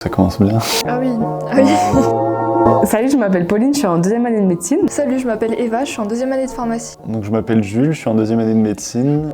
Ça commence bien. Ah oui, ah oui. Salut, je m'appelle Pauline, je suis en deuxième année de médecine. Salut, je m'appelle Eva, je suis en deuxième année de pharmacie. Donc je m'appelle Jules, je suis en deuxième année de médecine.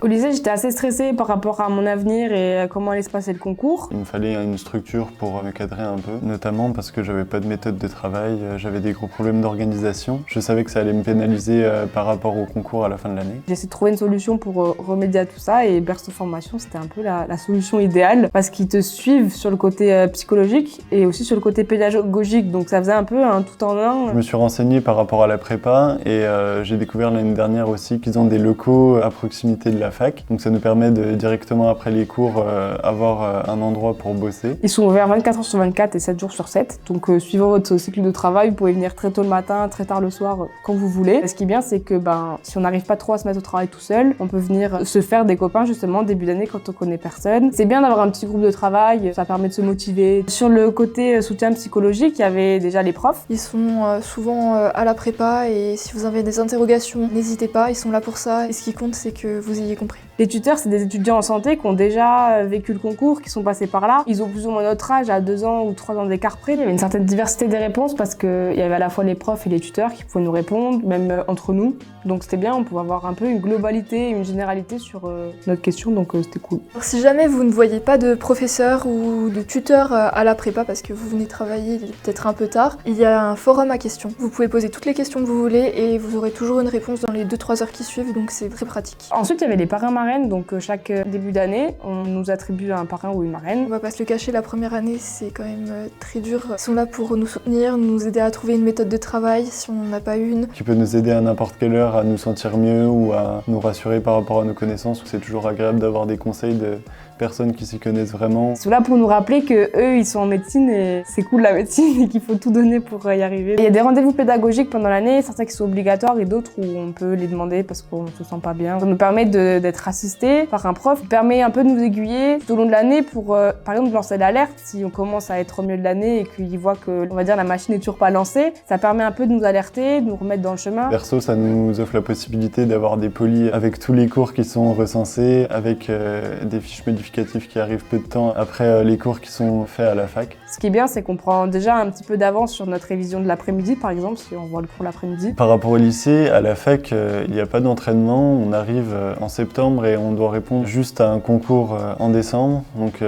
Au lycée, j'étais assez stressée par rapport à mon avenir et à comment allait se passer le concours. Il me fallait une structure pour me cadrer un peu, notamment parce que j'avais pas de méthode de travail, j'avais des gros problèmes d'organisation. Je savais que ça allait me pénaliser par rapport au concours à la fin de l'année. J'ai essayé de trouver une solution pour remédier à tout ça et Berceau Formation, c'était un peu la solution idéale parce qu'ils te suivent sur le côté psychologique et aussi sur le côté pédagogique, donc ça faisait un peu un tout en un. Je me suis renseigné par rapport à la prépa et j'ai découvert l'année dernière aussi qu'ils ont des locaux à proximité de la fac, donc ça nous permet de directement après les cours avoir un endroit pour bosser. Ils sont ouverts 24 heures sur 24 et 7 jours sur 7, donc suivant votre cycle de travail, vous pouvez venir très tôt le matin, très tard le soir, quand vous voulez. Ce qui est bien, c'est que si on n'arrive pas trop à se mettre au travail tout seul, on peut venir se faire des copains justement début d'année quand on connaît personne. C'est bien d'avoir un petit groupe de travail, ça permet de se motiver. Sur le côté soutien psychologique, il y avait déjà les profs. Ils sont souvent à la prépa et si vous avez des interrogations, n'hésitez pas, ils sont là pour ça. Et ce qui compte, c'est que vous ayez compris. Les tuteurs, c'est des étudiants en santé qui ont déjà vécu le concours, qui sont passés par là. Ils ont plus ou moins notre âge, à 2 ans ou 3 ans d'écart près. Il y avait une certaine diversité des réponses parce qu'il y avait à la fois les profs et les tuteurs qui pouvaient nous répondre, même entre nous. Donc c'était bien, on pouvait avoir un peu une globalité, une généralité sur notre question, donc c'était cool. Alors, si jamais vous ne voyez pas de professeur ou de tuteur à la prépa parce que vous venez travailler peut-être un peu tard, il y a un forum à questions. Vous pouvez poser toutes les questions que vous voulez et vous aurez toujours une réponse dans les 2-3 heures qui suivent, donc c'est très pratique. Ensuite, il y avait les parrains-marraines, donc chaque début d'année, on nous attribue un parrain ou une marraine. On va pas se le cacher, la première année c'est quand même très dur. Ils sont là pour nous soutenir, nous aider à trouver une méthode de travail si on n'en a pas une. Qui peut nous aider à n'importe quelle heure à nous sentir mieux ou à nous rassurer par rapport à nos connaissances. C'est toujours agréable d'avoir des conseils de personnes qui s'y connaissent vraiment. Ils sont là pour nous rappeler que eux, ils sont en médecine et c'est cool la médecine et qu'il faut tout donner pour y arriver. Il y a des rendez-vous pédagogiques pendant l'année, certains qui sont obligatoires et d'autres où on peut les demander parce qu'on se sent pas bien. Ça nous permet d'être assisté par un prof, qui permet un peu de nous aiguiller tout au long de l'année pour, par exemple, lancer l'alerte. Si on commence à être au milieu de l'année et qu'il voit que, on va dire, la machine n'est toujours pas lancée, ça permet un peu de nous alerter, de nous remettre dans le chemin. Berceau, ça nous offre la possibilité d'avoir des polis avec tous les cours qui sont recensés, avec des fiches modificatives qui arrivent peu de temps après les cours qui sont faits à la fac. Ce qui est bien, c'est qu'on prend déjà un petit peu d'avance sur notre révision de l'après-midi, par exemple, si on voit le cours l'après-midi. Par rapport au lycée, à la fac, il n'y a pas d'entraînement. On arrive en septembre et on doit répondre juste à un concours en décembre, donc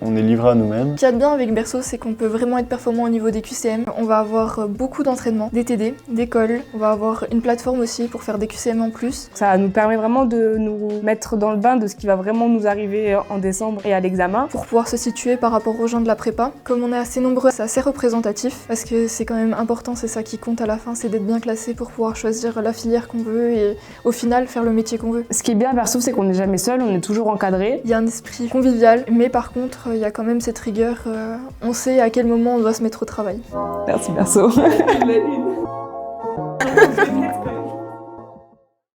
on est livré à nous-mêmes. Ce qu'il y a de bien avec Berceau, c'est qu'on peut vraiment être performant au niveau des QCM. On va avoir beaucoup d'entraînements, des TD, des calls. On va avoir une plateforme aussi pour faire des QCM en plus. Ça nous permet vraiment de nous mettre dans le bain de ce qui va vraiment nous arriver en décembre et à l'examen. Pour pouvoir se situer par rapport aux gens de la prépa. Comme on est assez nombreux, c'est assez représentatif parce que c'est quand même important, c'est ça qui compte à la fin, c'est d'être bien classé pour pouvoir choisir la filière qu'on veut et au final faire le métier qu'on veut. Ce qui est bien à Berceau, c'est qu'on n'est jamais seul, on est toujours encadré. Il y a un esprit convivial, mais par contre, il y a quand même cette rigueur. On sait à quel moment on doit se mettre au travail. Merci Berceau.